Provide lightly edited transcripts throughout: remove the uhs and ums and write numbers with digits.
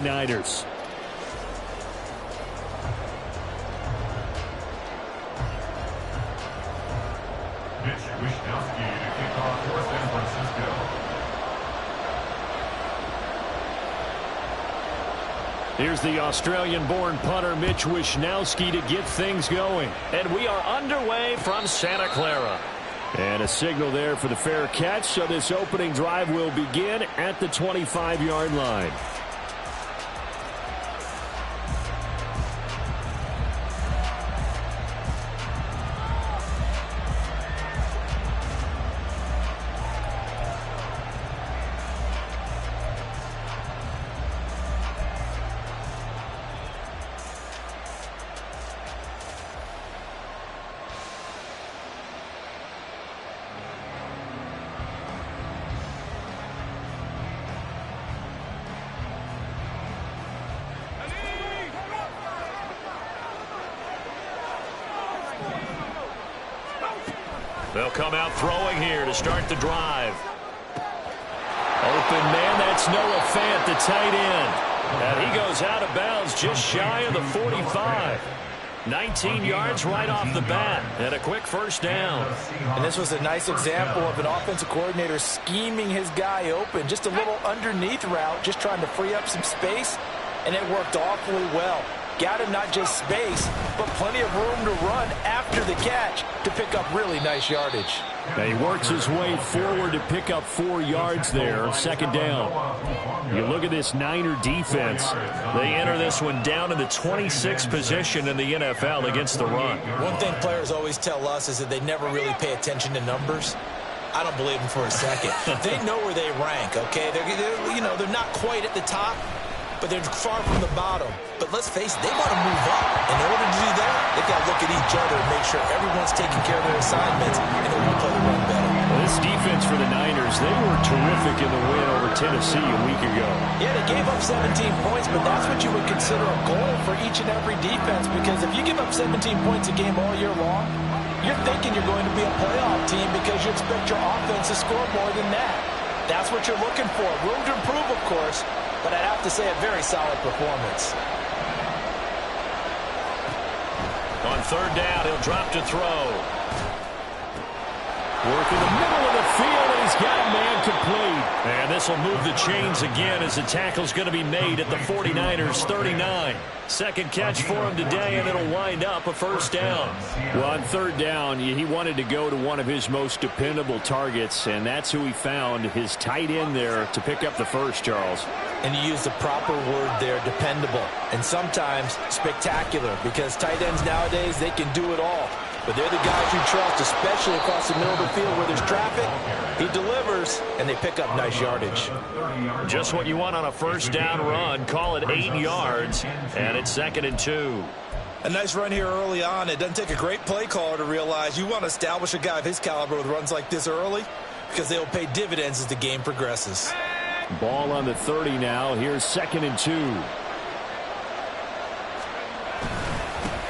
Niners. Here's the Australian-born punter Mitch Wishnowsky to get things going. And we are underway from Santa Clara. And a signal there for the fair catch, so this opening drive will begin at the 25-yard line. They'll come out throwing here to start the drive. Open man, that's Noah Fant, the tight end. And he goes out of bounds just shy of the 45. 19 yards right off the bat, and a quick first down. And this was a nice example of an offensive coordinator scheming his guy open. Just a little underneath route, just trying to free up some space, and it worked awfully well. Got him not just space, but plenty of room to run after the catch to pick up really nice yardage. Now he works his way forward to pick up 4 yards there, second down. You look at this Niner defense. They enter this one down in the 26th position in the NFL against the run. One thing players always tell us is that they never really pay attention to numbers. I don't believe them for a second. They know where they rank, okay? They're not quite at the top, but they're far from the bottom. But let's face it, they want to move up. In order to do that, they've got to look at each other and make sure everyone's taking care of their assignments in order to play the run better. Well, this defense for the Niners, they were terrific in the win over Tennessee a week ago. Yeah, they gave up 17 points, but that's what you would consider a goal for each and every defense, because if you give up 17 points a game all year long, you're thinking you're going to be a playoff team because you expect your offense to score more than that. That's what you're looking for. Room to improve, of course, but I'd have to say a very solid performance. On third down, he'll drop to throw. Work in the middle of the field, and he's got a man complete. And this will move the chains again as the tackle's going to be made at the 49ers' 39. Second catch for him today, and it'll wind up a first down. Well, on third down, he wanted to go to one of his most dependable targets, and that's who he found, his tight end there, to pick up the first, Charles. And you use the proper word there, dependable, and sometimes spectacular, because tight ends nowadays, they can do it all. But they're the guys you trust, especially across the middle of the field where there's traffic. He delivers, and they pick up nice yardage. Just what you want on a first down run. Call it 8 yards, and it's 2nd and 2. A nice run here early on. It doesn't take a great play caller to realize you want to establish a guy of his caliber with runs like this early, because they will pay dividends as the game progresses. Ball on the 30 now. Here's 2nd and 2.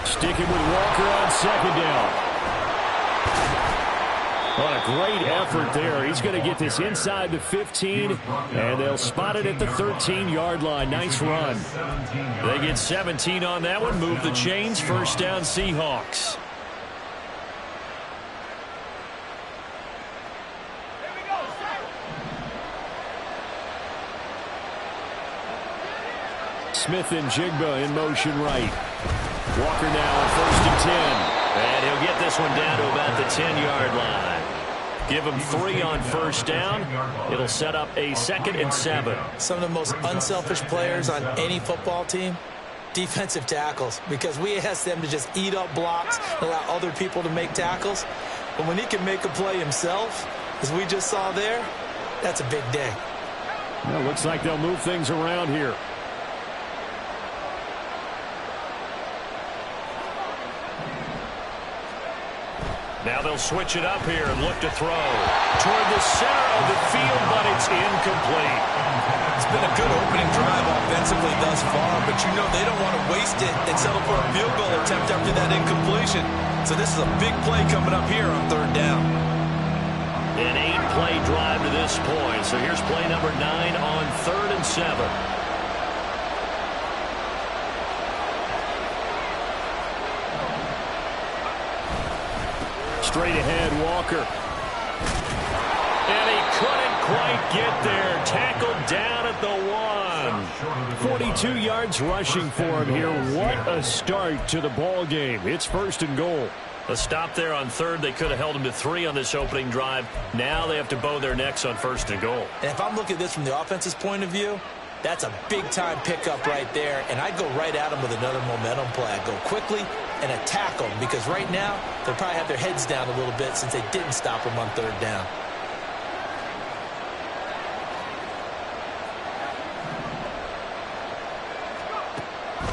Sticking with Walker on second down. What a great effort there. He's going to get this inside the 15, and they'll spot it at the 13-yard line. Nice run. They get 17 on that one. Move the chains. First down, Seahawks. Smith and Jigba in motion right. Walker now on 1st and 10. And he'll get this one down to about the 10-yard line. Give him 3 on first down. It'll set up a 2nd and 7. Some of the most unselfish players on any football team, defensive tackles, because we ask them to just eat up blocks, allow other people to make tackles. But when he can make a play himself, as we just saw there, that's a big day. Well, looks like they'll move things around here. Now they'll switch it up here and look to throw toward the center of the field, but it's incomplete. It's been a good opening drive offensively thus far, but you know they don't want to waste it and settle for a field goal attempt after that incompletion. So this is a big play coming up here on third down. An 8-play drive to this point. So here's play number 9 on 3rd and 7. Straight ahead, Walker. And he couldn't quite get there. Tackled down at the 1. 42 yards rushing for him here. What a start to the ball game. It's 1st and goal. A stop there on 3rd. They could have held him to 3 on this opening drive. Now they have to bow their necks on 1st and goal. And if I'm looking at this from the offense's point of view, that's a big-time pickup right there, and I'd go right at him with another momentum play. I'd go quickly and attack them, because right now they'll probably have their heads down a little bit since they didn't stop him on 3rd down.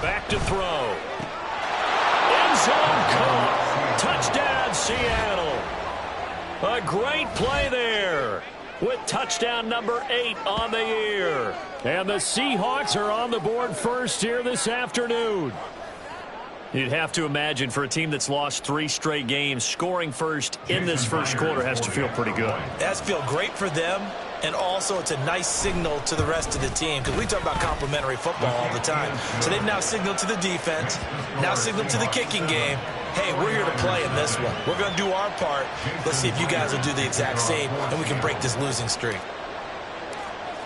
Back to throw. End zone caught. Touchdown, Seattle. A great play there with touchdown number 8 on the year. And the Seahawks are on the board first here this afternoon. You'd have to imagine for a team that's lost 3 straight games, scoring first in this first quarter has to feel pretty good. That's feel great for them, and also it's a nice signal to the rest of the team, because we talk about complimentary football all the time. So they've now signaled to the defense, now signaled to the kicking game, hey, we're here to play in this one. We're going to do our part. Let's see if you guys will do the exact same, and we can break this losing streak.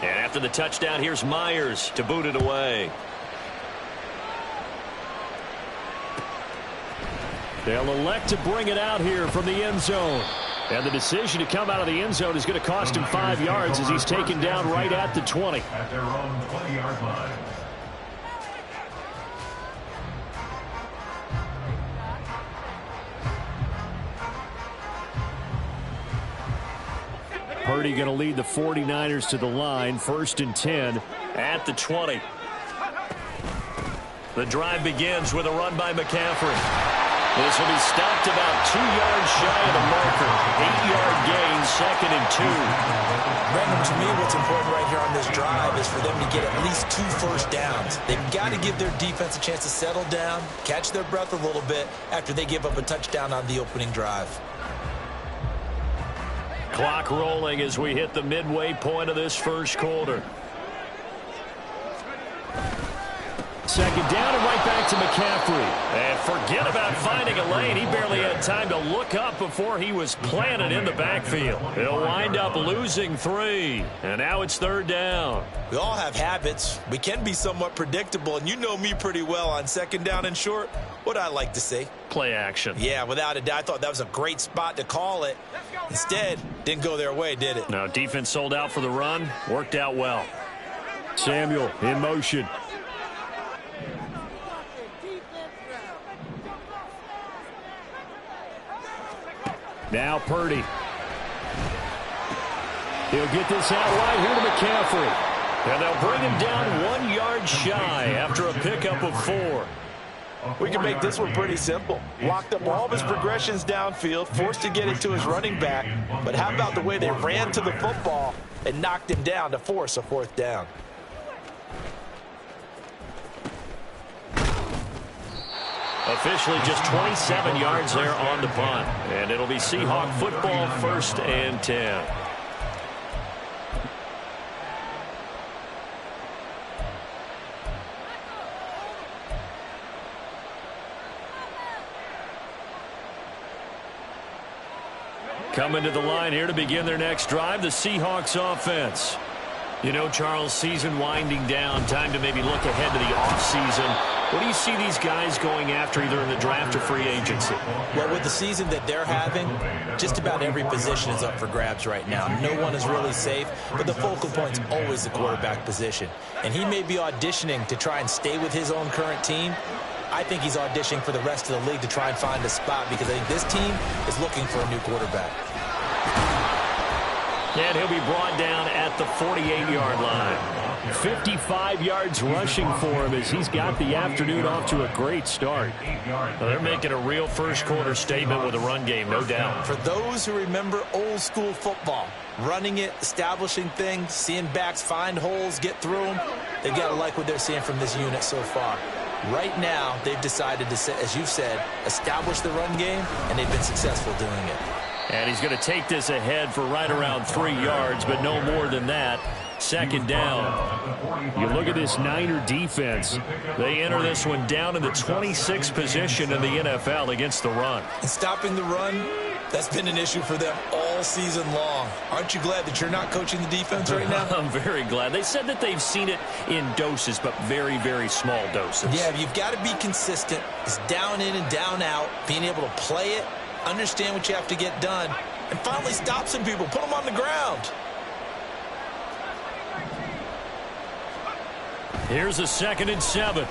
And after the touchdown, here's Myers to boot it away. They'll elect to bring it out here from the end zone. And the decision to come out of the end zone is going to cost him 5 yards as he's taken down right at the 20. At their own 20-yard line. Purdy going to lead the 49ers to the line, 1st and 10. At the 20. The drive begins with a run by McCaffrey. This will be stopped about 2 yards shy of the marker. 8-yard gain, 2nd and 2. Brandon, to me, what's important right here on this drive is for them to get at least 2 first downs. They've got to give their defense a chance to settle down, catch their breath a little bit after they give up a touchdown on the opening drive. Clock rolling as we hit the midway point of this first quarter. 2nd down and right back to McCaffrey. And forget about finding a lane. He barely had time to look up before he was planted in the backfield. He'll wind up losing 3. And now it's 3rd down. We all have habits. We can be somewhat predictable, and you know me pretty well on 2nd down and short. What I like to see. Play action. Yeah, without a doubt. I thought that was a great spot to call it. Instead, didn't go their way, did it? No, defense sold out for the run. Worked out well. Samuel in motion. Now Purdy. He'll get this out right here to McCaffrey. And they'll bring him down 1 yard shy after a pickup of 4. We can make this one pretty simple. Locked up all of his progressions downfield, forced to get it to his running back. But how about the way they ran to the football and knocked him down to force a 4th down? Officially just 27 yards there on the punt. And it'll be Seahawk football, 1st and 10. Coming to the line here to begin their next drive, the Seahawks offense. You know, Charles, season winding down, time to maybe look ahead to the offseason. What do you see these guys going after either in the draft or free agency? Well, with the season that they're having, just about every position is up for grabs right now. No one is really safe, but the focal point's always the quarterback position. And he may be auditioning to try and stay with his own current team. I think he's auditioning for the rest of the league to try and find a spot, because I think this team is looking for a new quarterback. And he'll be brought down at the 48-yard line. 55 yards rushing for him as he's got the afternoon off to a great start. Well, they're making a real first-quarter statement with a run game, no doubt. For those who remember old-school football, running it, establishing things, seeing backs find holes, get through them, they've got to like what they're seeing from this unit so far. Right now, they've decided to, as you've said, establish the run game, and they've been successful doing it. And he's going to take this ahead for right around 3 yards, but no more than that. 2nd down. You look at this Niner defense. They enter this one down in the 26th position in the NFL against the run. And stopping the run That's been an issue for them all season long. Aren't you glad that you're not coaching the defense right now? I'm very glad. They said that they've seen it in doses, but very, very small doses. Yeah, you've got to be consistent. It's down in and down out, being able to play it, understand what you have to get done, and finally stop some people, put them on the ground. Here's a 2nd and 7.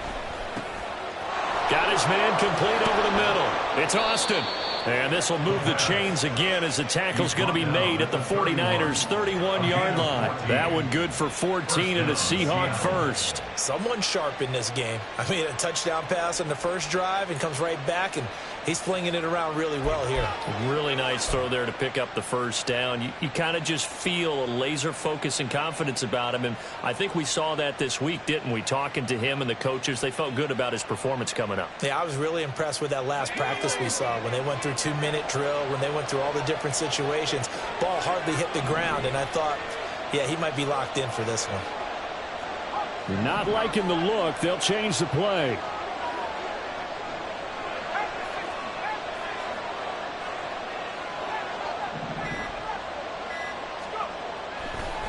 Got his man complete over the middle. It's Austin. And this will move the chains again as the tackle's going to be made at the 49ers' 31-yard line. That one good for 14 and a Seahawk first. Someone sharp in this game. I mean, a touchdown pass on the first drive and comes right back, and he's flinging it around really well here. Really nice throw there to pick up the first down. You kind of just feel a laser focus and confidence about him, and I think we saw that this week, didn't we? Talking to him and the coaches, they felt good about his performance coming up. Yeah, I was really impressed with that last practice we saw when they went through 2-minute drill, when they went through all the different situations. Ball hardly hit the ground, and I thought, yeah, he might be locked in for this one. Not liking the look. They'll change the play.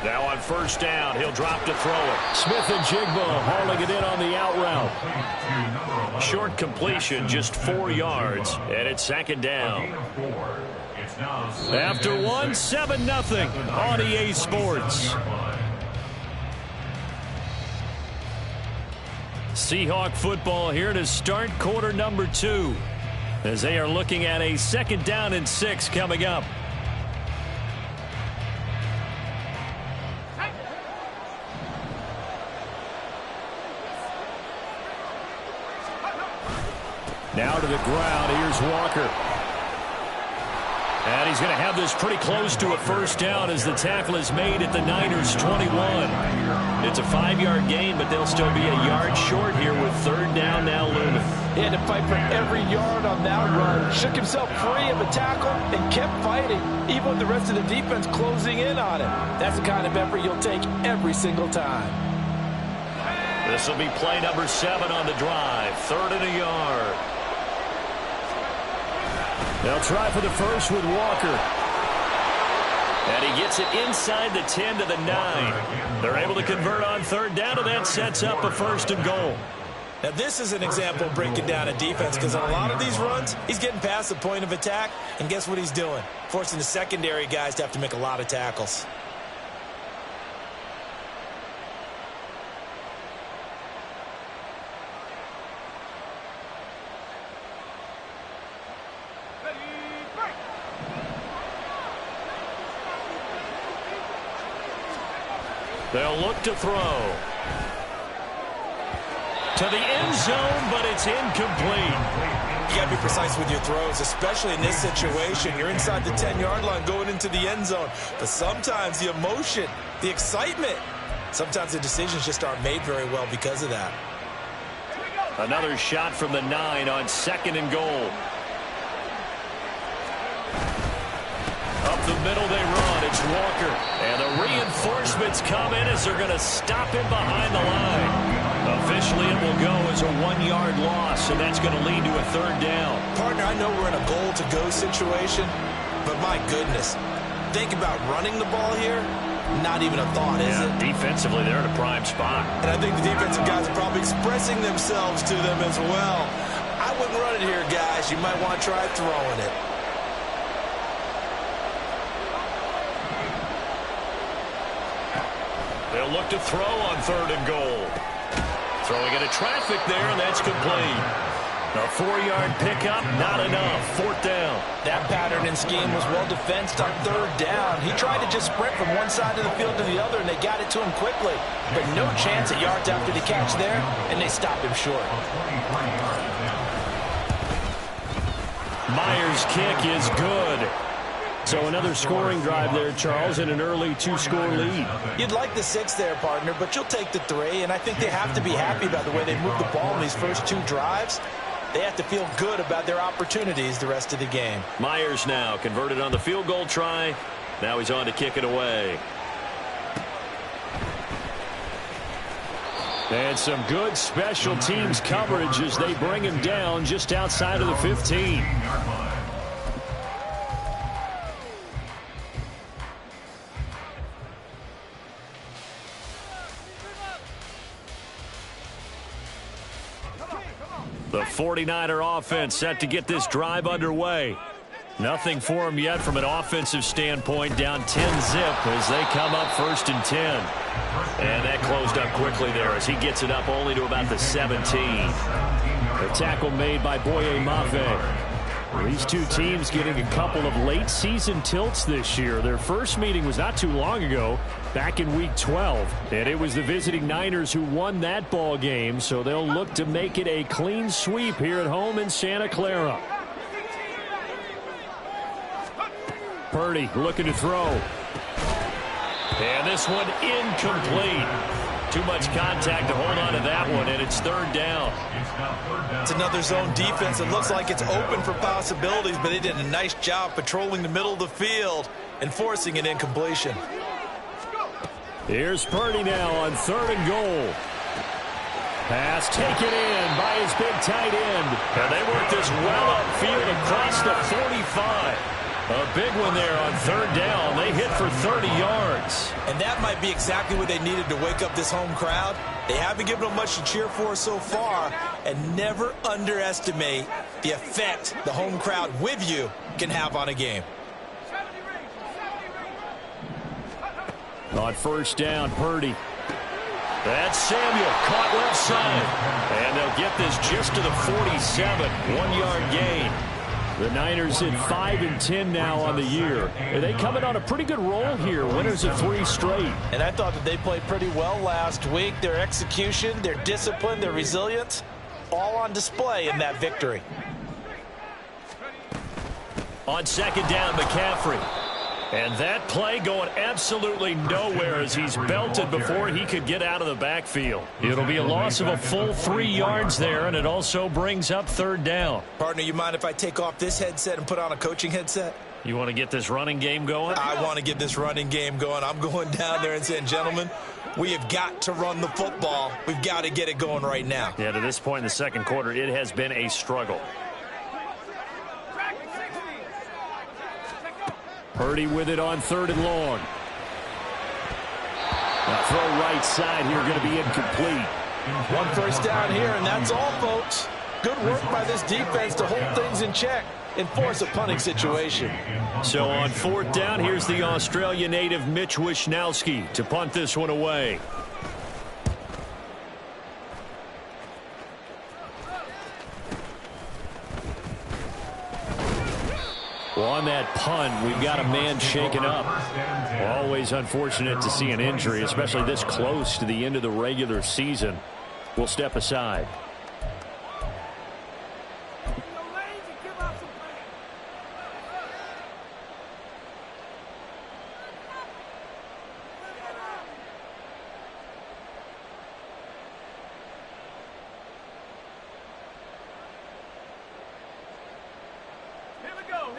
Now on first down, he'll drop to throw it. Smith and Jigbo hauling it in on the out route. Short completion, just 4 yards, and it's 2nd down. After one, 7-0 on EA Sports. Seahawk football here to start quarter number 2, as they are looking at a 2nd down and 6 coming up. Now to the ground. Here's Walker. And he's going to have this pretty close to a first down as the tackle is made at the Niners' 21. It's a 5-yard gain, but they'll still be a yard short here with 3rd down now looming. He had to fight for every yard on that run. Shook himself free of a tackle and kept fighting, even with the rest of the defense closing in on him. That's the kind of effort you'll take every single time. This will be play number 7 on the drive. 3rd and a yard. They'll try for the first with Walker. And he gets it inside the 10 to the 9. They're able to convert on 3rd down, and that sets up a 1st and goal. Now, this is an example of breaking down a defense, because on a lot of these runs, he's getting past the point of attack, and guess what he's doing? Forcing the secondary guys to have to make a lot of tackles. They'll look to throw. To the end zone, but it's incomplete. You got to be precise with your throws, especially in this situation. You're inside the 10-yard line going into the end zone. But sometimes the emotion, the excitement, sometimes the decisions just aren't made very well because of that. Another shot from the 9 on 2nd and goal. Up the middle they run. It's Walker. And the reinforcements come in as they're going to stop him behind the line. Officially, it will go as a 1-yard loss, and that's going to lead to a 3rd down. Partner, I know we're in a goal-to-go situation, but my goodness, think about running the ball here. Not even a thought, is it? Defensively, they're in a prime spot. And I think the defensive guys are probably expressing themselves to them as well. I wouldn't run it here, guys. You might want to try throwing it. They'll look to throw on 3rd and goal. Throwing into traffic there, and that's complete. A 4-yard pickup, not enough. 4th down. That pattern and scheme was well defensed on 3rd down. He tried to just sprint from one side of the field to the other, and they got it to him quickly. But no chance at yards after the catch there, and they stopped him short. Myers' kick is good. So another scoring drive there, Charles, and an early 2-score lead. You'd like the 6 there, partner, but you'll take the 3, and I think they have to be happy about the way they moved the ball in these first 2 drives. They have to feel good about their opportunities the rest of the game. Myers now converted on the field goal try. Now he's on to kick it away. And some good special teams coverage as they bring him down just outside of the 15. The 49er offense set to get this drive underway. Nothing for them yet from an offensive standpoint. Down 10-zip as they come up 1st and 10. And that closed up quickly there as he gets it up only to about the 17. A tackle made by Boye Mafe. These two teams getting a couple of late season tilts this year. Their first meeting was not too long ago, back in week 12. And it was the visiting Niners who won that ball game, so they'll look to make it a clean sweep here at home in Santa Clara. Purdy looking to throw. And this one incomplete. Too much contact to hold on to that one, and it's 3rd down. It's another zone defense. It looks like it's open for possibilities, but they did a nice job patrolling the middle of the field and forcing an incompletion. Here's Purdy now on 3rd and goal. Pass taken in by his big tight end. And they work this well upfield across the 45. A big one there on 3rd down. They hit for 30 yards. And that might be exactly what they needed to wake up this home crowd. They haven't given them much to cheer for so far. And never underestimate the effect the home crowd with you can have on a game. On 1st down, Purdy. That's Samuel caught left side. And they'll get this just to the 47. 1-yard gain. The Niners in 5 and 10 now on the year. They coming on a pretty good roll here. Winners of 3 straight. And I thought that they played pretty well last week. Their execution, their discipline, their resilience, all on display in that victory. On 2nd down, McCaffrey. And that play going absolutely nowhere as he's belted before he could get out of the backfield. It'll be a loss of a full 3 yards there, and it also brings up 3rd down. Partner, you mind if I take off this headset and put on a coaching headset? You want to get this running game going? I want to get this running game going. I'm going down there and saying, gentlemen, we have got to run the football. We've got to get it going right now. Yeah, to this point in the 2nd quarter, it has been a struggle. Purdy with it on 3rd and long. Now throw right side here, going to be incomplete. 1 first down here, and that's all, folks. Good work by this defense to hold things in check and force a punting situation. So on 4th down, here's the Australia native Mitch Wishnowsky to punt this one away. Well, on that punt, we've got a man shaken up. Always unfortunate to see an injury, especially this close to the end of the regular season. We'll step aside.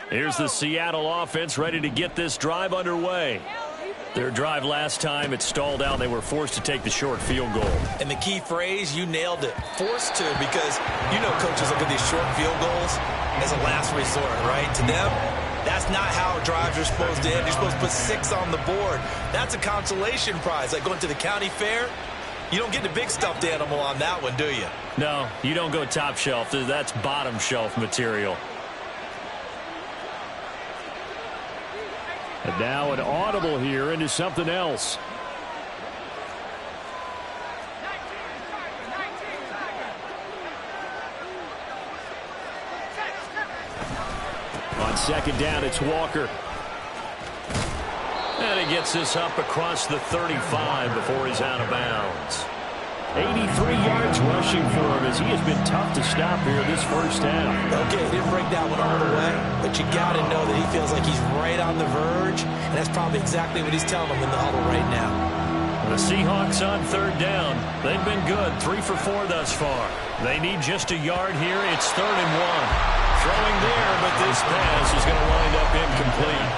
Here's the Seattle offense ready to get this drive underway. Their drive last time, it stalled out. They were forced to take the short field goal. And the key phrase, you nailed it, forced to, because you know coaches look at these short field goals as a last resort, right? To them, that's not how drives are supposed to end. You're supposed to put 6 on the board. That's a consolation prize. Like going to the county fair, you don't get the big stuffed animal on that one, do you? No, you don't go top shelf. That's bottom shelf material. And now an audible here into something else. On 2nd down, it's Walker. And he gets this up across the 35 before he's out of bounds. 83 yards rushing for him as he has been tough to stop here this first half. Okay, he didn't break that one all the way, but you got to know that he feels like he's right on the verge, and that's probably exactly what he's telling them in the huddle right now. The Seahawks on 3rd down. They've been good, 3 for 4 thus far. They need just a yard here. It's 3rd and 1. Throwing there, but this pass is going to wind up incomplete.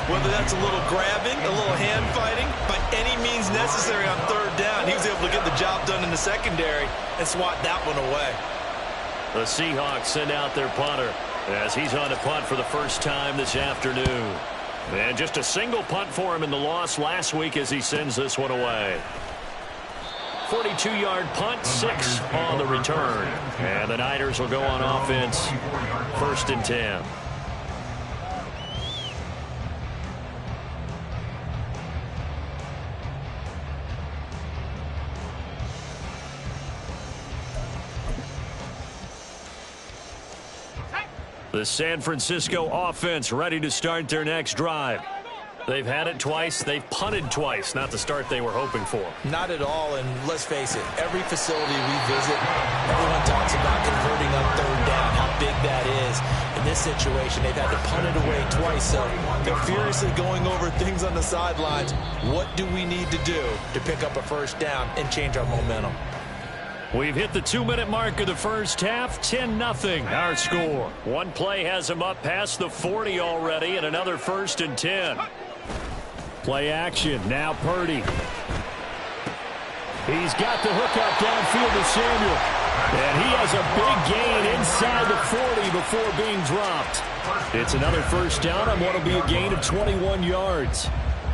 Whether that's a little grabbing, a little hand fighting, by any means necessary on 3rd down, he was able to get the job done in the secondary and swat that one away. The Seahawks send out their punter as he's on to punt for the first time this afternoon. And just a single punt for him in the loss last week as he sends this one away. 42-yard punt, 6 on the return. And the Niners will go on offense, 1st and 10. The San Francisco offense ready to start their next drive. They've had it twice. They've punted twice. Not the start they were hoping for. Not at all, and let's face it, every facility we visit, everyone talks about converting on 3rd down, how big that is. In this situation, they've had to punt it away twice, so they're furiously going over things on the sidelines. What do we need to do to pick up a 1st down and change our momentum? We've hit the 2-minute mark of the first half. 10-0 our score. One play has them up past the 40 already, and another 1st and 10. Play action. Now Purdy. He's got the hook up downfield to Samuel. And he has a big gain inside the 40 before being dropped. It's another 1st down on what will be a gain of 21 yards.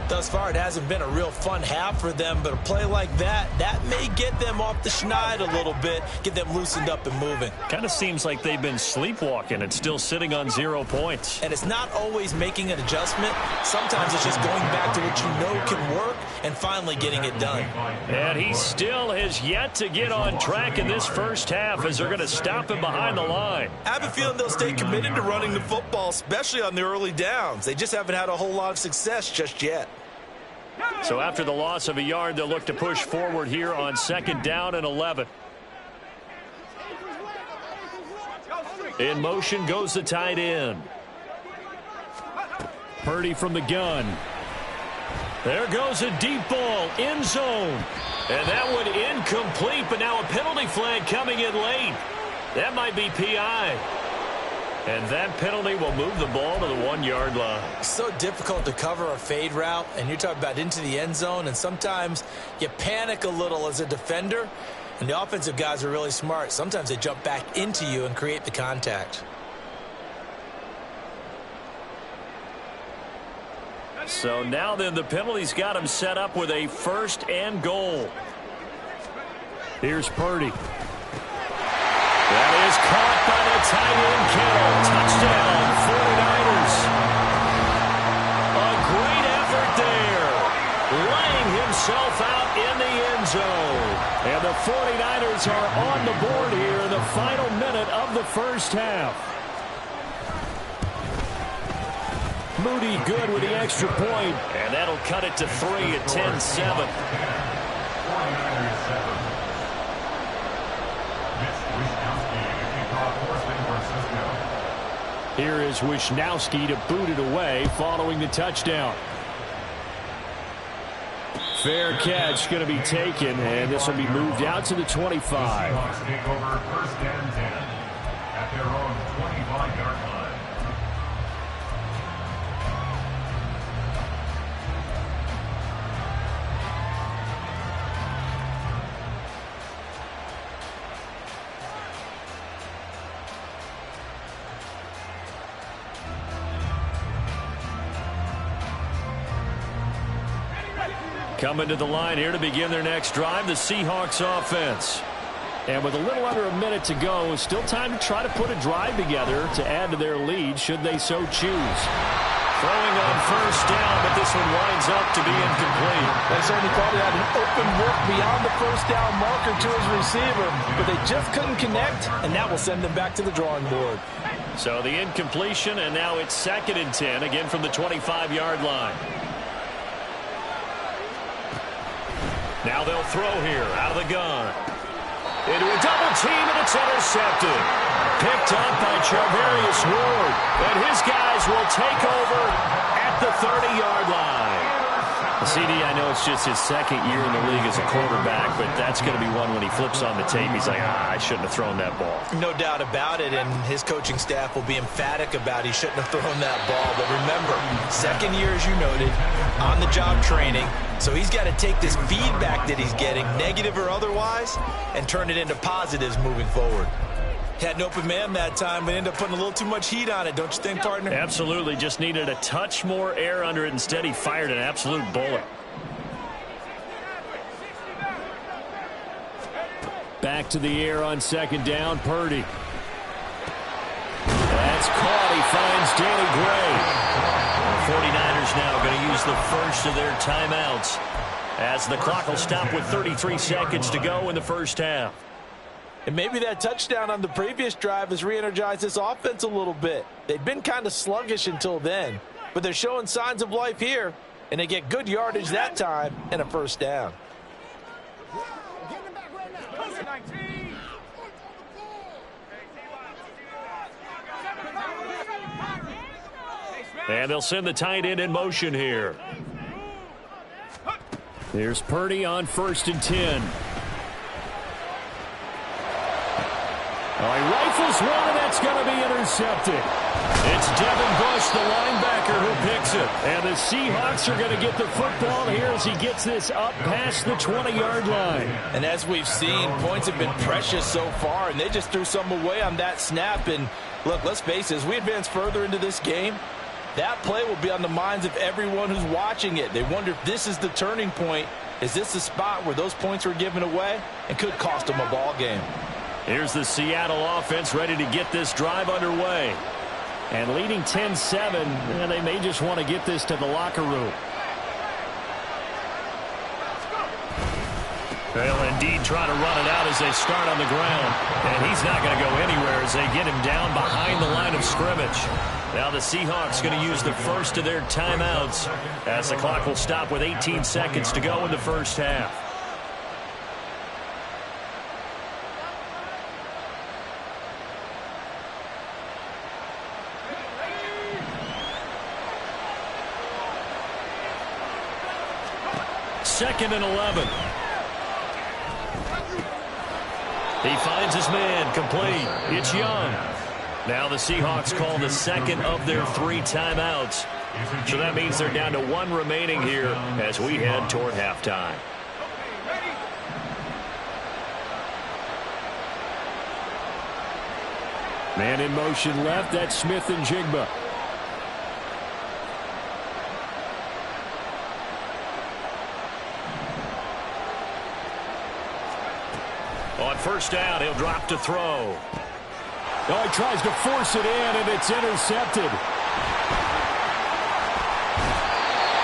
Thus far, it hasn't been a real fun half for them, but a play like that may get them off the schneid a little bit, get them loosened up and moving. Kind of seems like they've been sleepwalking and still sitting on 0 points. And it's not always making an adjustment. Sometimes it's just going back to what you know can work and finally getting it done. And he still has yet to get on track in this first half as they're going to stop him behind the line. I have a feeling they'll stay committed to running the football, especially on the early downs. They just haven't had a whole lot of success just yet. So after the loss of a yard, they'll look to push forward here on 2nd down and 11. In motion goes the tight end. Purdy from the gun. There goes a deep ball, end zone. And that one incomplete, but now a penalty flag coming in late. That might be PI. And that penalty will move the ball to the 1-yard line. So difficult to cover a fade route, and you're talking about into the end zone, and sometimes you panic a little as a defender, and the offensive guys are really smart. Sometimes they jump back into you and create the contact. So now then, the penalty's got him set up with a 1st and goal. Here's Purdy. That is caught by the tight end, Kittle. Touchdown, 49ers. A great effort there. Laying himself out in the end zone. And the 49ers are on the board here in the final minute of the first half. Moody good with the extra point. And that'll cut it to 3 at 10-7. Here is Wisnowski to boot it away following the touchdown. Fair catch going to be taken, and this will be moved out to the 25. Seahawks take over 1st and 10 at their own 25-yard line. Coming to the line here to begin their next drive, the Seahawks offense. And with a little under a minute to go, still time to try to put a drive together to add to their lead should they so choose. Throwing on 1st down, but this one winds up to be incomplete. They certainly thought he had an open look beyond the 1st down marker to his receiver, but they just couldn't connect, and that will send them back to the drawing board. So the incompletion, and now it's 2nd and 10, again from the 25-yard line. Now they'll throw here out of the gun. Into a double team, and it's intercepted. Picked up by Charvarius Ward. And his guys will take over at the 30-yard line. CD, I know it's just his 2nd year in the league as a quarterback, but that's going to be one when he flips on the tape, he's like, I shouldn't have thrown that ball. No doubt about it, and his coaching staff will be emphatic about he shouldn't have thrown that ball. But remember, 2nd year, as you noted, on-the-job training. So he's got to take this feedback that he's getting, negative or otherwise, and turn it into positives moving forward. Had an open man that time, but ended up putting a little too much heat on it, don't you think, partner? Absolutely. Just needed a touch more air under it. Instead, he fired an absolute bullet. Back to the air on second down, Purdy. That's caught. He finds Danny Gray. The 49ers now going to use the first of their timeouts as the clock will stop with 33 seconds to go in the first half. And maybe that touchdown on the previous drive has re-energized this offense a little bit. They've been kind of sluggish until then, but they're showing signs of life here, and they get good yardage that time and a first down. And they'll send the tight end in motion here. Here's Purdy on 1st and 10. Oh, he rifles one, and that's going to be intercepted. It's Devin Bush, the linebacker, who picks it. And the Seahawks are going to get the football here as he gets this up past the 20-yard line. And as we've seen, points have been precious so far, and they just threw some away on that snap. And look, let's face it, as we advance further into this game, that play will be on the minds of everyone who's watching it. They wonder if this is the turning point. Is this the spot where those points were given away and could cost them a ball game? Here's the Seattle offense ready to get this drive underway. And leading 10-7, they may just want to get this to the locker room. They'll indeed try to run it out as they start on the ground. And he's not going to go anywhere as they get him down behind the line of scrimmage. Now the Seahawks going to use the first of their timeouts as the clock will stop with 18 seconds to go in the first half. Second and 11. He finds his man, complete. It's Young. Now the Seahawks call the second of their 3 timeouts. So that means they're down to 1 remaining here as we head toward halftime. Man in motion left, that's Smith and Jigba. On first down, he'll drop to throw. Oh, he tries to force it in, and it's intercepted.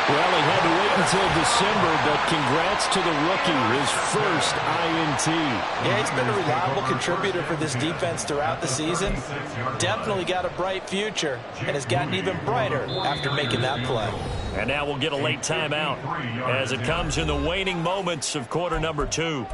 Well, he had to wait until December, but congrats to the rookie, his first INT. Yeah, he's been a reliable contributor for this defense throughout the season. Definitely got a bright future, and has gotten even brighter after making that play. And now we'll get a late timeout as it comes in the waning moments of quarter number 2.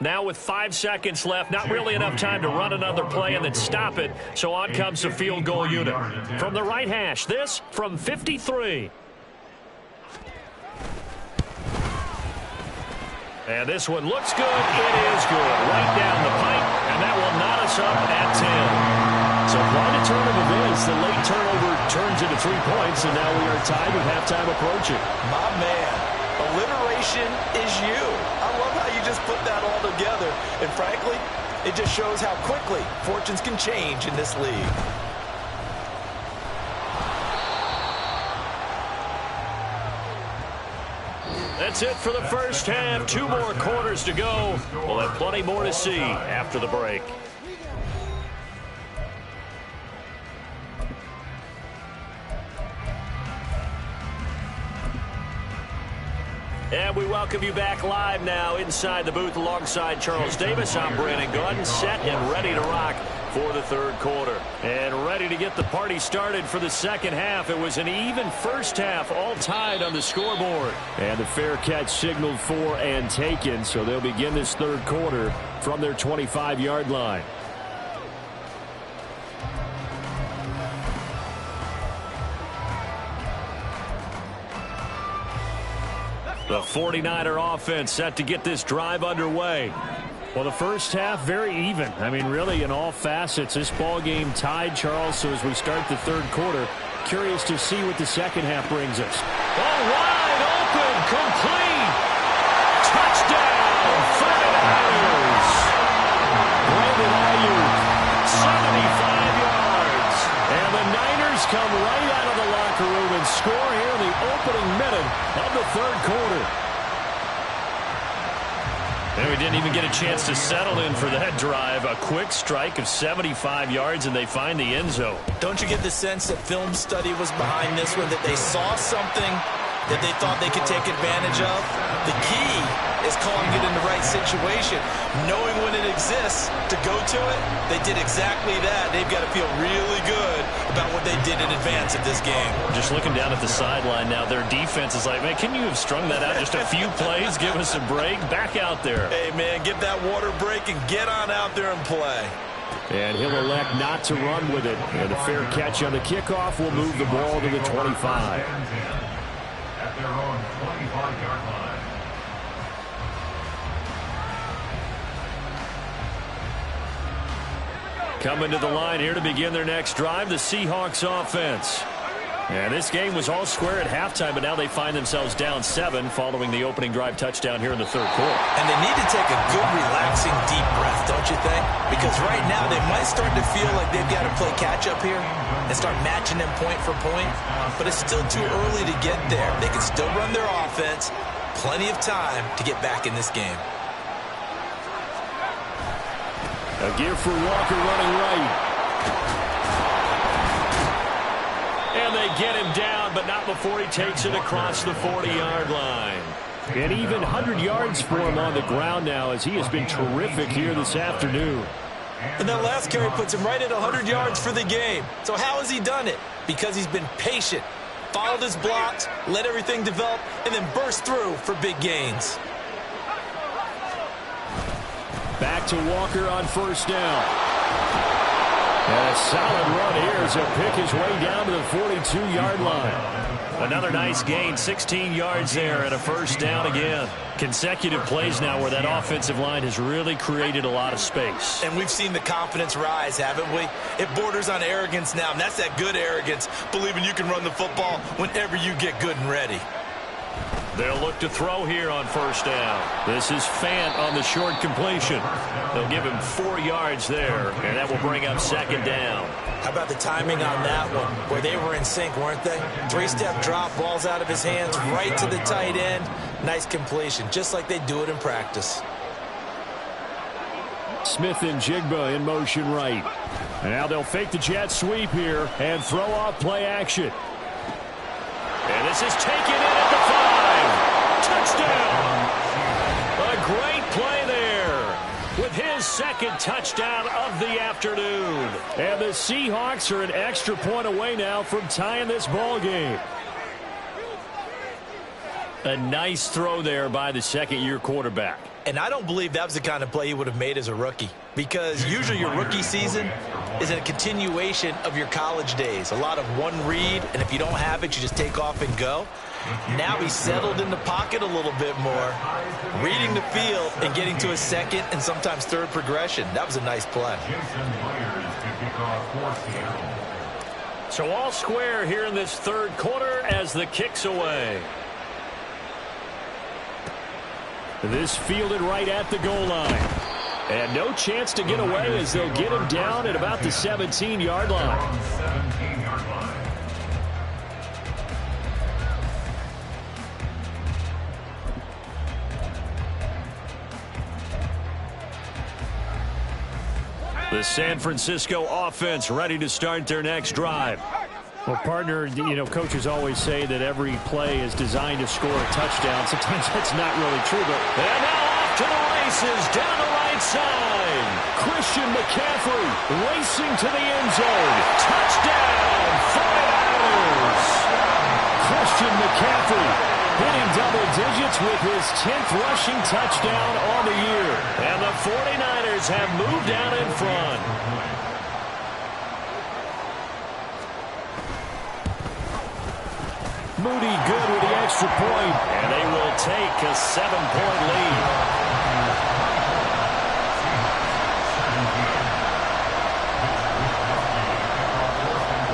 Now with 5 seconds left, not really enough time to run another play and then stop it. So on comes the field goal unit. From the right hash, this from 53. And this one looks good. It is good. Right down the pipe, and that will knot us up at 10. So quite a turn of events. The late turnover turns into 3 points, and now we are tied with halftime approaching. My man, alliteration is you. I love how you just put that all together. And frankly, it just shows how quickly fortunes can change in this league. That's it for the first half. 2 more quarters to go. We'll have plenty more to see after the break. And we welcome you back live now inside the booth alongside Charles Davis. I'm Brandon Gunn, set and ready to rock for the third quarter. And ready to get the party started for the second half. It was an even first half, all tied on the scoreboard. And the fair catch signaled for and taken, so they'll begin this third quarter from their 25-yard line. The 49er offense set to get this drive underway. Well, the first half, very even. I mean, really, in all facets, this ball game tied, Charles. So as we start the third quarter, curious to see what the second half brings us. Oh, wide open, complete. Touchdown, 49ers. Brandon Ayuk, 75 yards. and the Niners Players come right out of the locker room and score here in the opening minute of the third quarter. And we didn't even get a chance to settle in for that drive. A quick strike of 75 yards, and they find the end zone. Don't you get the sense that film study was behind this one, that they saw something that they thought they could take advantage of? The key is calling it in the right situation, knowing when it exists to go to it. They did exactly that. They've got to feel really good about what they did in advance of this game. Just looking down at the sideline now, their defense is like, man, can you have strung that out just a few plays? Give us a break. Back out there. Hey, man, give that water break and get on out there and play. And he'll elect not to run with it. And a fair catch on the kickoff will move the ball to the 25. At their own 25-yard line. Coming to the line here to begin their next drive, the Seahawks offense. And this game was all square at halftime, but now they find themselves down 7 following the opening drive touchdown here in the third quarter. And they need to take a good, relaxing, deep breath, don't you think? Because right now they might start to feel like they've got to play catch-up here and start matching them point for point. But it's still too early to get there. They can still run their offense. Plenty of time to get back in this game. A give for Walker running right. And they get him down, but not before he takes it across the 40-yard line. And even 100 yards for him on the ground now, as he has been terrific here this afternoon. And that last carry puts him right at 100 yards for the game. So how has he done it? Because he's been patient, followed his blocks, let everything develop, and then burst through for big gains. Back to Walker on first down. And a solid run here as he'll pick his way down to the 42-yard line. Another nice gain, 16 yards there and a first down again. Consecutive plays now where that offensive line has really created a lot of space. And we've seen the confidence rise, haven't we? It borders on arrogance now, and that's that good arrogance, believing you can run the football whenever you get good and ready. They'll look to throw here on first down. This is Fant on the short completion. They'll give him 4 yards there, and that will bring up second down. How about the timing on that one, where they were in sync, weren't they? 3-step drop, balls out of his hands, right to the tight end. Nice completion, just like they do it in practice. Smith and Jigba in motion right. And now they'll fake the jet sweep here and throw off play action. And this is taken in at the 5. Touchdown. A great play there with his second touchdown of the afternoon. And the Seahawks are an extra point away now from tying this ball game. A nice throw there by the second-year quarterback. And I don't believe that was the kind of play he would have made as a rookie, because usually your rookie season is a continuation of your college days. A lot of one read, and if you don't have it, you just take off and go. Now he's settled in the pocket a little bit more, reading the field and getting to a second and sometimes third progression. That was a nice play. So all square here in this third quarter as the kick's away. This fielded right at the goal line. And no chance to get away as they'll get him down at about the 17-yard line. The San Francisco offense ready to start their next drive. Well, partner, coaches always say that every play is designed to score a touchdown. Sometimes that's not really true, but... And now off to the races, down the right side. Christian McCaffrey racing to the end zone. Touchdown, 49ers. Christian McCaffrey hitting double digits with his 10th rushing touchdown on the year. And the 49ers have moved out in front. Moody good with the extra point. And they will take a 7-point lead.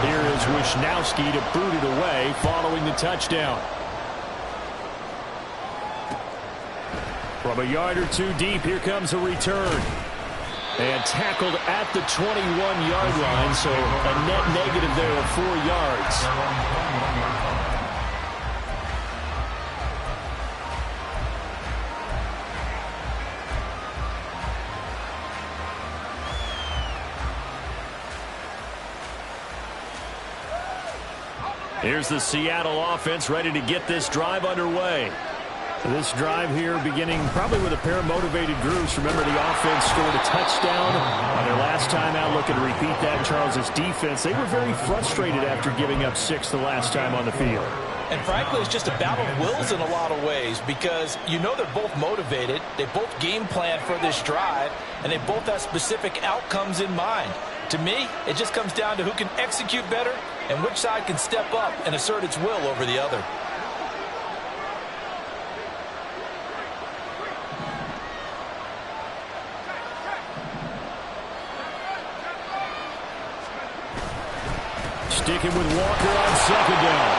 Here is Wisnowski to boot it away following the touchdown. From a yard or two deep, here comes a return. And tackled at the 21-yard line, so a net negative there of 4 yards. Here's the Seattle offense ready to get this drive underway. This drive here beginning probably with a pair of motivated groups. Remember, the offense scored a touchdown on their last time out. Looking to repeat that. Charles's defense, they were very frustrated after giving up 6 the last time on the field. And frankly, it's just a battle of wills in a lot of ways because you know they're both motivated. They both game plan for this drive, and they both have specific outcomes in mind. To me, it just comes down to who can execute better and which side can step up and assert its will over the other. Sticking with Walker on second down.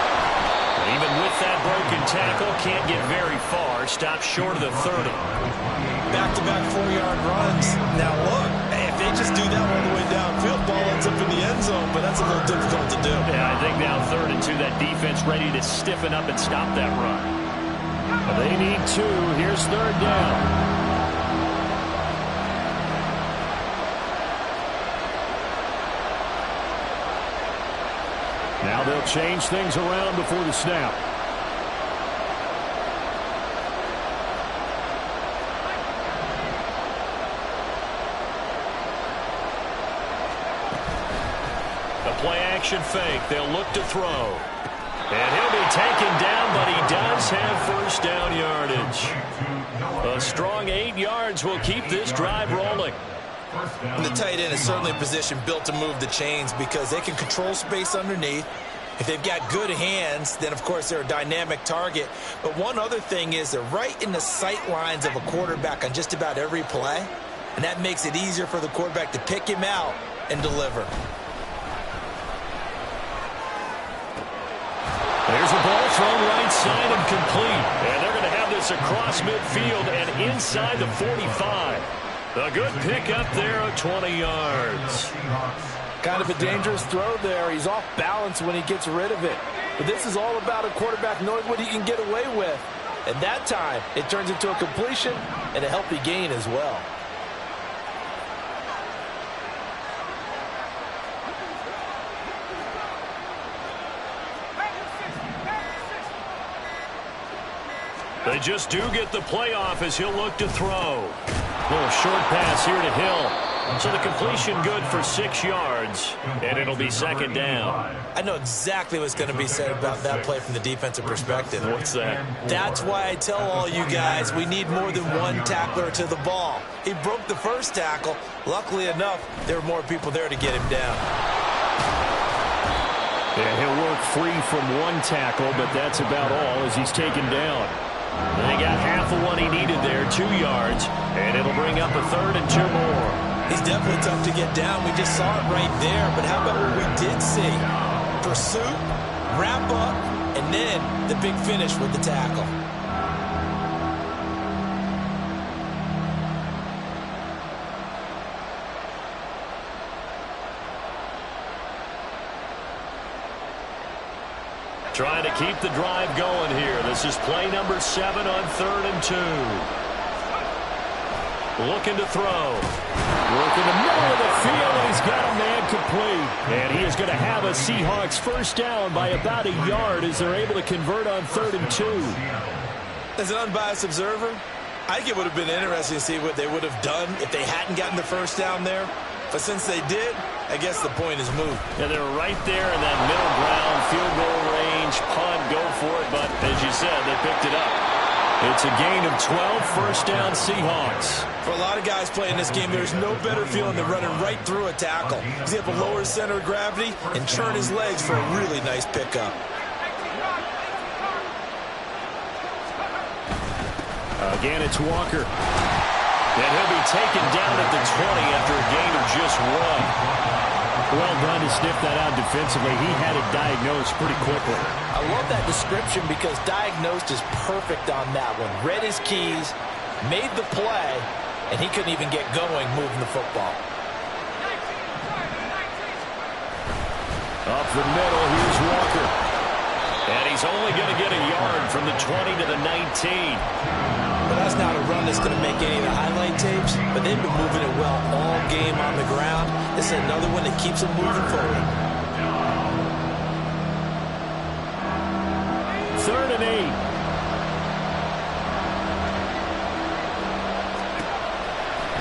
Even with that broken tackle, can't get very far. Stopped short of the 30. Back-to-back 4-yard runs. Now look, if they just do that all the way downfield, ball ends up in the end zone, but that's a little difficult to do. Yeah, I think now 3rd and 2, that defense ready to stiffen up and stop that run. They need 2. Here's 3rd down. Now they'll change things around before the snap. The play-action fake. They'll look to throw. And he'll be taken down, but he does have first down yardage. A strong 8 yards will keep this drive rolling. And the tight end is certainly a position built to move the chains because they can control space underneath. If they've got good hands, then, of course, they're a dynamic target. But one other thing is they're right in the sight lines of a quarterback on just about every play, and that makes it easier for the quarterback to pick him out and deliver. There's a ball thrown right side and complete. And they're going to have this across midfield and inside the 45. A good pick up there at 20 yards. Kind of a dangerous throw there. He's off balance when he gets rid of it. But this is all about a quarterback knowing what he can get away with. And that time, it turns into a completion and a healthy gain as well. They just do get the playoff as he'll look to throw. Little short pass here to Hill. So the completion good for 6 yards, and it'll be 2nd down. I know exactly what's going to be said about that play from the defensive perspective. What's that? That's why I tell all you guys we need more than one tackler to the ball. He broke the first tackle. Luckily enough, there were more people there to get him down. Yeah, he'll work free from one tackle, but that's about all as he's taken down. They got half of what he needed there, 2 yards, and it'll bring up a 3rd and 2 more. He's definitely tough to get down. We just saw it right there, but how about what we did see? Pursuit, wrap up, and then the big finish with the tackle. Trying to keep the drive going here. This is play number 7 on 3rd and 2. Looking to throw. Work in the middle of the field, and he's got a man complete. And he is going to have a Seahawks first down by about a yard as they're able to convert on 3rd and 2. As an unbiased observer, I think it would have been interesting to see what they would have done if they hadn't gotten the first down there. But since they did, I guess the point is moved. Yeah, they're right there in that middle ground, field goal range, punt, go for it. But as you said, they picked it up. It's a gain of 12, first down Seahawks. For a lot of guys playing this game, there's no better feeling than running right through a tackle. He's able to lower his center of gravity and turn his legs for a really nice pickup. Again, it's Walker. And he'll be taken down at the 20 after a gain of just 1. Well done to sniff that out defensively. He had it diagnosed pretty quickly. I love that description because diagnosed is perfect on that one. Read his keys, made the play, and he couldn't even get going moving the football. Up the middle, here's Walker. And he's only going to get a yard from the 20 to the 19. But that's not a run that's going to make any of the highlight tapes, but they've been moving it well all game on the ground. This is another one that keeps them moving forward. 3rd and 8.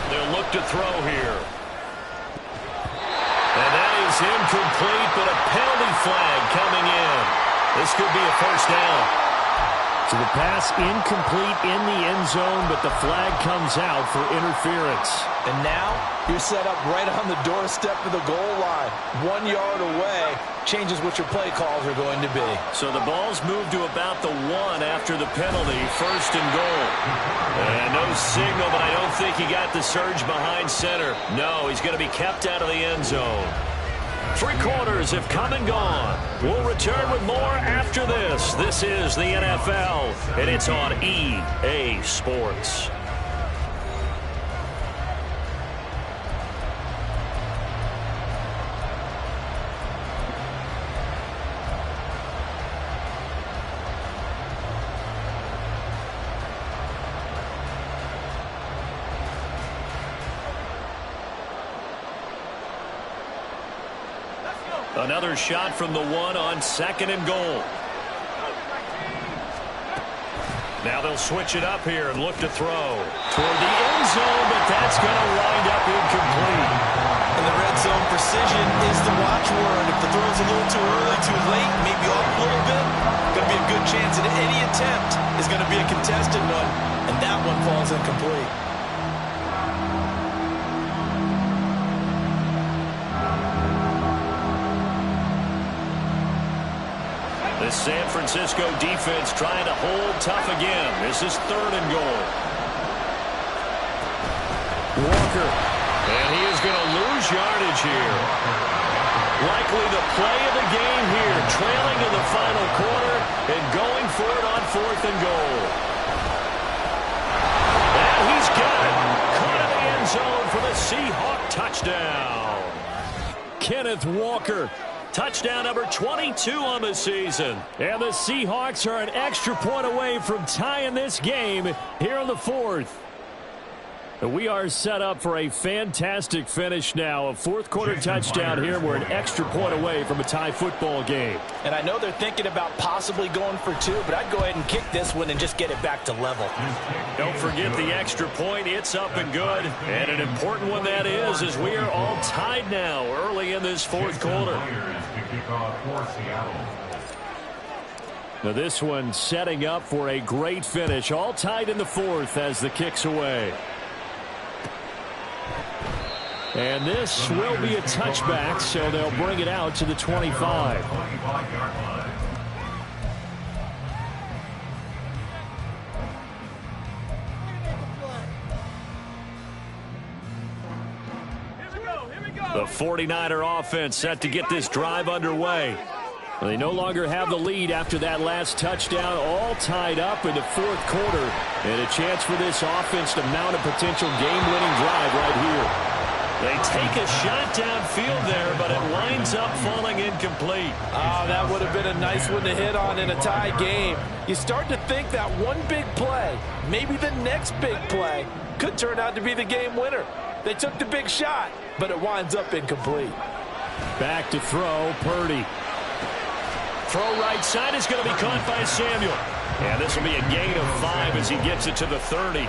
They'll look to throw here. And that is incomplete, but a penalty flag coming in. This could be a first down. So the pass incomplete in the end zone, but the flag comes out for interference. And now you're set up right on the doorstep of the goal line. 1 yard away changes what your play calls are going to be. So the ball's moved to about the 1 after the penalty, 1st and goal. And no signal, but I don't think he got the surge behind center. No, he's going to be kept out of the end zone. 3 quarters have come and gone. We'll return with more after this. This is the NFL, and it's on EA Sports. Another shot from the 1 on 2nd and goal. Now they'll switch it up here and look to throw toward the end zone, but that's going to wind up incomplete. And the red zone precision is the watchword. If the throw's a little too early, too late, maybe off a little bit, going to be a good chance that any attempt is going to be a contested one, and that one falls incomplete. The San Francisco defense trying to hold tough again. This is 3rd and goal. Walker. And he is going to lose yardage here. Likely the play of the game here. Trailing in the final quarter and going for it on 4th and goal. And he's got it. Caught in the end zone for the Seahawk touchdown. Kenneth Walker. Touchdown number 22 on the season. And the Seahawks are an extra point away from tying this game here in the 4th. We are set up for a fantastic finish now. A 4th quarter touchdown here. We're an extra point away from a tie football game. And I know they're thinking about possibly going for 2, but I'd go ahead and kick this one and just get it back to level. Don't forget the extra point. It's up and good. And an important one that is, as we are all tied now early in this 4th quarter. Now this one setting up for a great finish. All tied in the 4th as the kick's away. And this will be a touchback, so they'll bring it out to the 25. The 49er offense set to get this drive underway. They no longer have the lead after that last touchdown, all tied up in the 4th quarter. And a chance for this offense to mount a potential game-winning drive right here. They take a shot downfield there, but it winds up falling incomplete. Oh, that would have been a nice one to hit on in a tie game. You start to think that one big play, maybe the next big play, could turn out to be the game winner. They took the big shot, but it winds up incomplete. Back to throw, Purdy. Throw right side is going to be caught by Samuel. And this will be a gain of 5 as he gets it to the 30.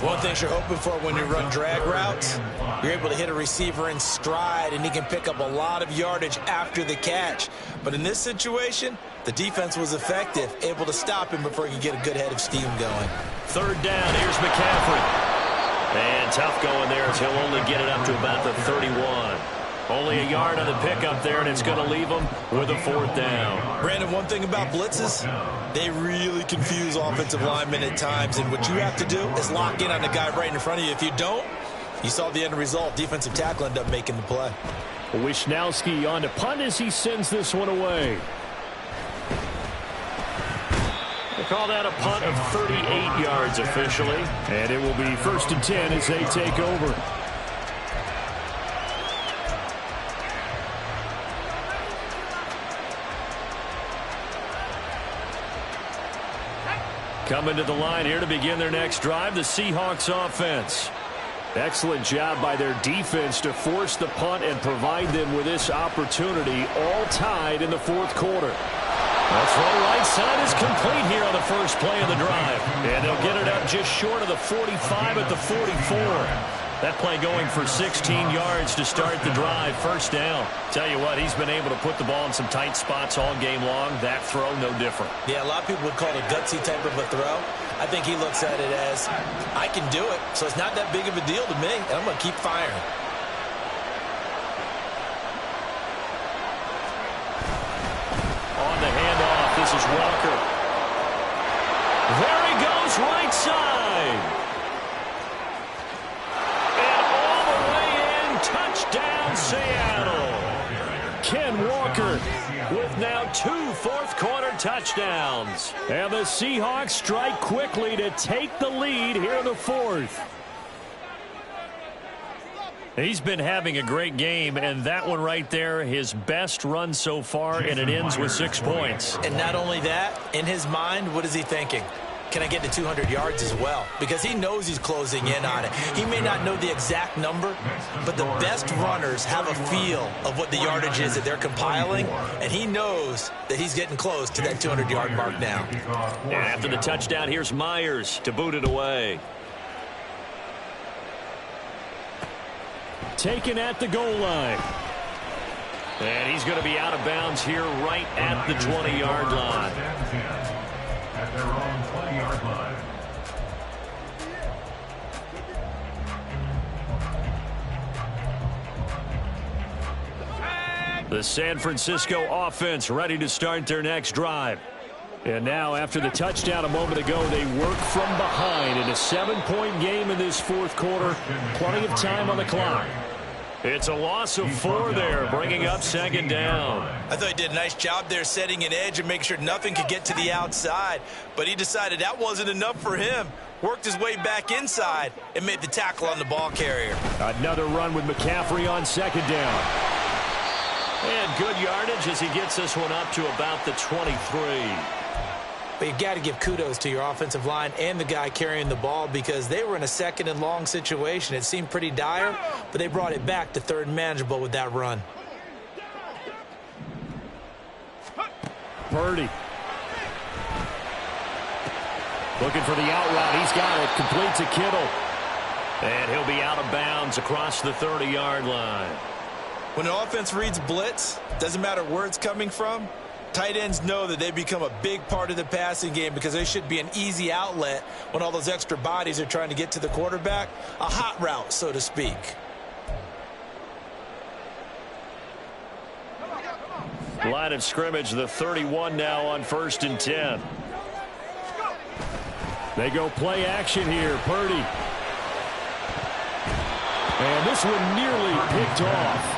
One thing you're hoping for when you run drag routes, you're able to hit a receiver in stride, and he can pick up a lot of yardage after the catch. But in this situation, the defense was effective, able to stop him before he could get a good head of steam going. 3rd down, here's McCaffrey. And tough going there as he'll only get it up to about the 31. Only a yard on the pickup there, and it's going to leave him with a 4th down. Brandon, one thing about blitzes, they really confuse offensive linemen at times, and what you have to do is lock in on the guy right in front of you. If you don't, you saw the end result. Defensive tackle ended up making the play. Wisnowski on to punt as he sends this one away. Call that a punt of 38 yards officially. And it will be 1st and 10 as they take over. Coming to the line here to begin their next drive, the Seahawks offense. Excellent job by their defense to force the punt and provide them with this opportunity, all tied in the 4th quarter. That's right, right side is complete here on the first play of the drive. And they'll get it up just short of the 45 at the 44. That play going for 16 yards to start the drive. First down. Tell you what, he's been able to put the ball in some tight spots all game long. That throw, no different. Yeah, a lot of people would call it a gutsy type of a throw. I think he looks at it as, I can do it, so it's not that big of a deal to me, and I'm going to keep firing. On the handoff, this is Walker. There he goes, right side. Touchdown, Seattle. Ken Walker with now 2 fourth-quarter touchdowns. And the Seahawks strike quickly to take the lead here in the 4th. He's been having a great game, and that one right there, his best run so far, and it ends with 6 points. And not only that, in his mind, what is he thinking? Can I get to 200 yards as well? Because he knows he's closing in on it. He may not know the exact number, but the best runners have a feel of what the yardage is that they're compiling, and he knows that he's getting close to that 200-yard mark now. And after the touchdown, here's Myers to boot it away. Taken at the goal line. And he's going to be out of bounds here right at the 20-yard line. At their own 20-yard line. The San Francisco offense ready to start their next drive. And now, after the touchdown a moment ago, they work from behind in a 7-point game in this 4th quarter. Plenty of time on the clock. It's a loss of 4 there, bringing up 2nd down. I thought he did a nice job there setting an edge and making sure nothing could get to the outside. But he decided that wasn't enough for him. Worked his way back inside and made the tackle on the ball carrier. Another run with McCaffrey on 2nd down. And good yardage as he gets this one up to about the 23. But you've got to give kudos to your offensive line and the guy carrying the ball because they were in a 2nd and long situation. It seemed pretty dire, but they brought it back to 3rd and manageable with that run. Purdy. Looking for the out route. He's got it. Complete to Kittle. And he'll be out of bounds across the 30-yard line. When an offense reads blitz, doesn't matter where it's coming from, tight ends know that they become a big part of the passing game because they should be an easy outlet when all those extra bodies are trying to get to the quarterback. A hot route, so to speak. Line of scrimmage, the 31 now on 1st and 10. They go play action here. Purdy. And this one nearly picked off.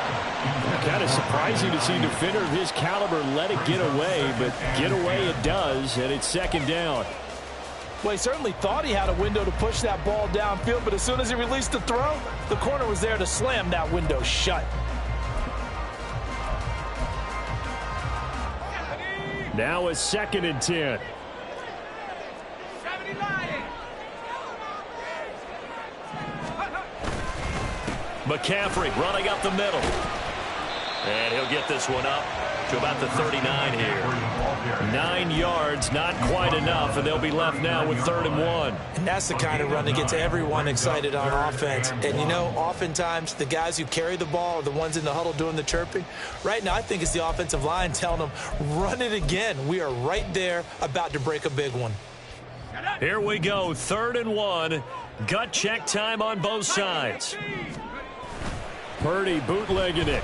Kind of surprising to see a defender of his caliber let it get away, but get away it does, and it's 2nd down. Well, he certainly thought he had a window to push that ball downfield, but as soon as he released the throw, the corner was there to slam that window shut. Now it's 2nd and 10. McCaffrey running up the middle. And he'll get this one up to about the 39 here. 9 yards, not quite enough, and they'll be left now with 3rd and 1. And that's the kind of run that gets everyone excited on offense. And, you know, oftentimes the guys who carry the ball are the ones in the huddle doing the chirping. Right now, I think it's the offensive line telling them, run it again. We are right there about to break a big one. Here we go, 3rd and 1. Gut check time on both sides. Purdy bootlegging it.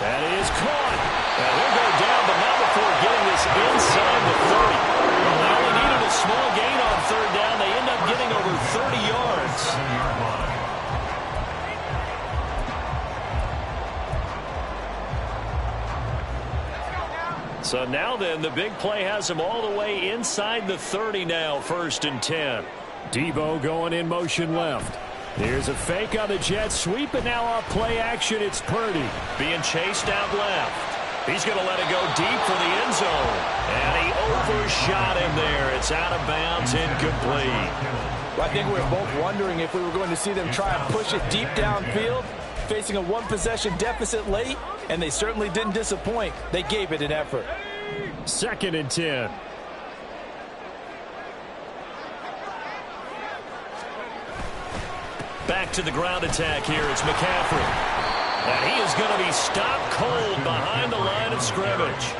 That is caught. And he'll go down, but not before getting this inside the 30. Well, they only needed a small gain on 3rd down. They end up getting over 30 yards. So now then, the big play has him all the way inside the 30 now, 1st and 10. Debo going in motion left. Here's a fake on the jet sweep, and now off play action, it's Purdy. Being chased out left. He's going to let it go deep for the end zone. And he overshot him there. It's out of bounds, incomplete. Well, I think we were both wondering if we were going to see them try and push it deep downfield, facing a one-possession deficit late, and they certainly didn't disappoint. They gave it an effort. 2nd and 10. Back to the ground attack here. It's McCaffrey. And he is going to be stopped cold behind the line of scrimmage.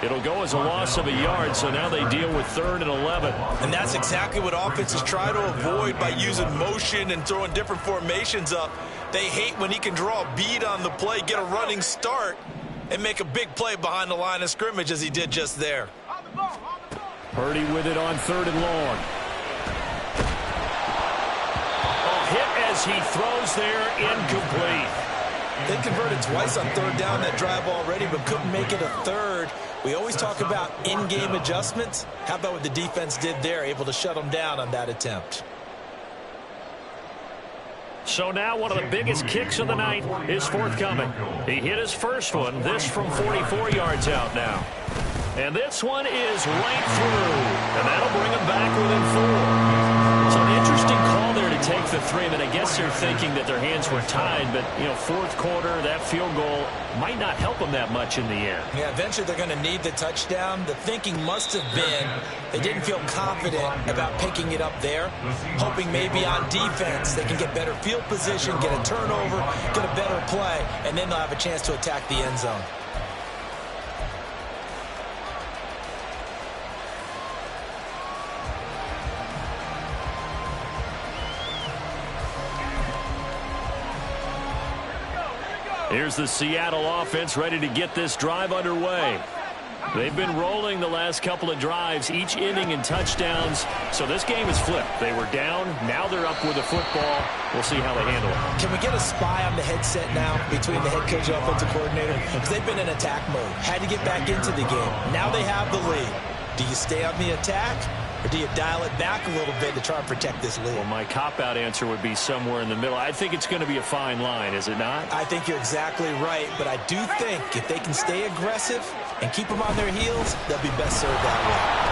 It'll go as a loss of a yard, so now they deal with 3rd and 11. And that's exactly what offenses try to avoid by using motion and throwing different formations up. They hate when he can draw a bead on the play, get a running start, and make a big play behind the line of scrimmage as he did just there. Purdy with it on 3rd and long. Hit as he throws there, incomplete. They converted twice on 3rd down that drive already, but couldn't make it a 3rd. We always talk about in-game adjustments. How about what the defense did there, able to shut them down on that attempt? So now one of the biggest kicks of the night is forthcoming. He hit his first one, this from 44 yards out now. And this one is right through, and that'll bring him back within 4. So an interesting call there to take the 3. I mean, I guess they're thinking that their hands were tied, but, you know, 4th quarter, that field goal might not help them that much in the end. Yeah, eventually they're going to need the touchdown. The thinking must have been they didn't feel confident about picking it up there, hoping maybe on defense they can get better field position, get a turnover, get a better play, and then they'll have a chance to attack the end zone. Here's the Seattle offense ready to get this drive underway. They've been rolling the last couple of drives, each inning in touchdowns. So this game is flipped. They were down. Now they're up with the football. We'll see how they handle it. Can we get a spy on the headset now between the head coach and offensive coordinator? Because they've been in attack mode. Had to get back into the game. Now they have the lead. Do you stay on the attack, or do you dial it back a little bit to try and protect this lead? Well, my cop-out answer would be somewhere in the middle. I think it's going to be a fine line, is it not? I think you're exactly right, but I do think if they can stay aggressive and keep them on their heels, they'll be best served that way.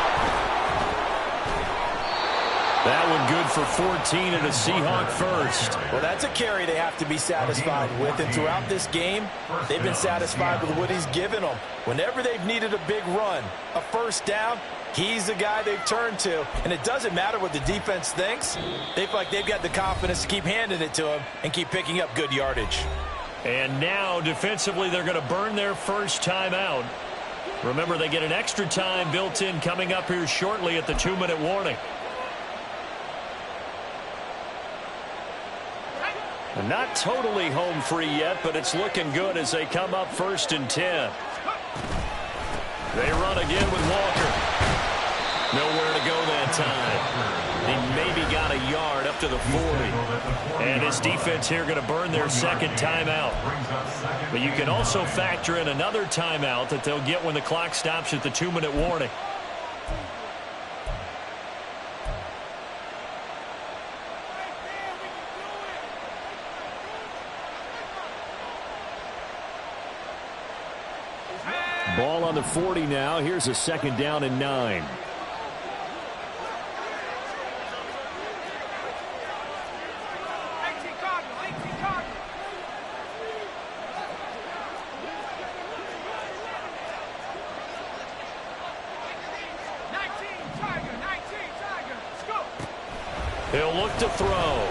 That one good for 14 and a Seahawk first. Well, that's a carry they have to be satisfied with, and throughout this game, they've been satisfied with what he's given them. Whenever they've needed a big run, a 1st down, he's the guy they've turned to, and it doesn't matter what the defense thinks. They feel like they've got the confidence to keep handing it to him and keep picking up good yardage. And now, defensively, they're going to burn their first timeout. Remember, they get an extra time built in coming up here shortly at the 2-minute warning. And not totally home free yet, but it's looking good as they come up 1st and 10. They run again with Walker. Nowhere to go that time. He maybe got a yard up to the 40. And his defense here going to burn their 2nd timeout. But you can also factor in another timeout that they'll get when the clock stops at the 2-minute warning. Ball on the 40 now. Here's a 2nd down and 9. He'll look to throw.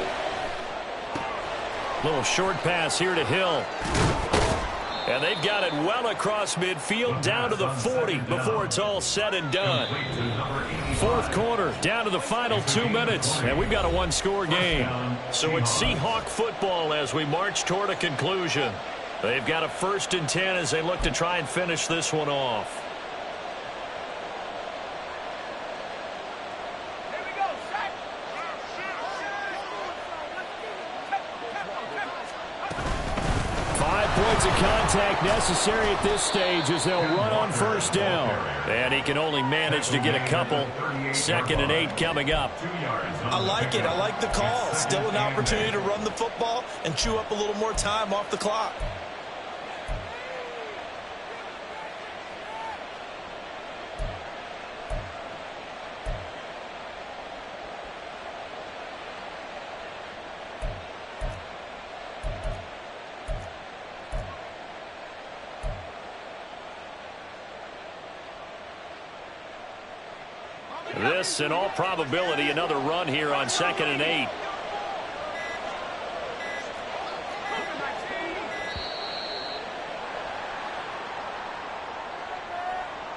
Little short pass here to Hill. And they've got it well across midfield down to the 40 before it's all said and done. 4th quarter, down to the final 2 minutes, and we've got a 1-score game. So it's Seahawk football as we march toward a conclusion. They've got a 1st and 10 as they look to try and finish this one off. Points of contact. contact necessary at this stage as they'll run on first down. And he can only manage to get a couple. 2nd and 8 coming up. I like it. I like the call. Still an opportunity to run the football and chew up a little more time off the clock. This, in all probability, another run here on 2nd and 8.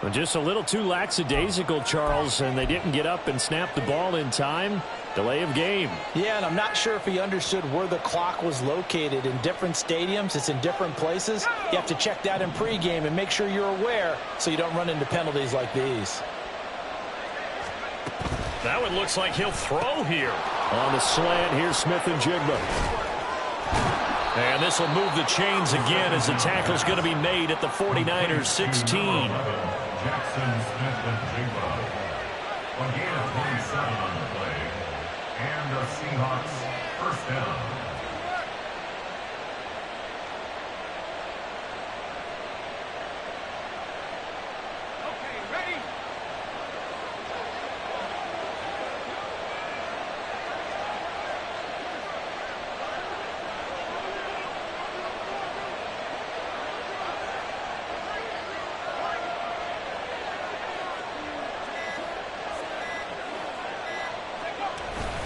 Well, just a little too lackadaisical, Charles, and they didn't get up and snap the ball in time. Delay of game. Yeah, and I'm not sure if he understood where the clock was located. In different stadiums, it's in different places. You have to check that in pregame and make sure you're aware so you don't run into penalties like these. That one looks like he'll throw here. On the slant, here's Smith and Jigba. And this will move the chains again as the tackle's going to be made at the 49ers 16. Jackson, Smith, and Jigba. A gain of 27 on the play. And the Seahawks first down.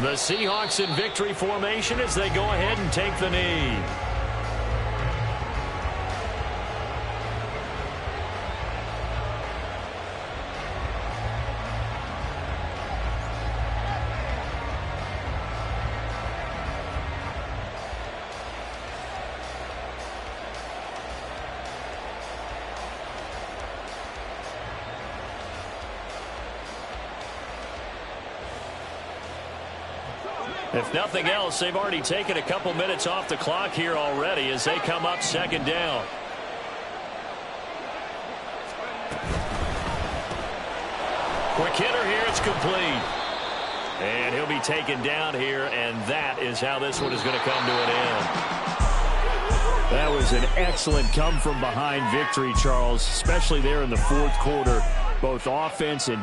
The Seahawks in victory formation as they go ahead and take the knee. If nothing else, they've already taken a couple minutes off the clock here already as they come up 2nd down. Quick hitter here, it's complete. And he'll be taken down here, and that is how this one is going to come to an end. That was an excellent come-from-behind victory, Charles, especially there in the 4th quarter. Both offense and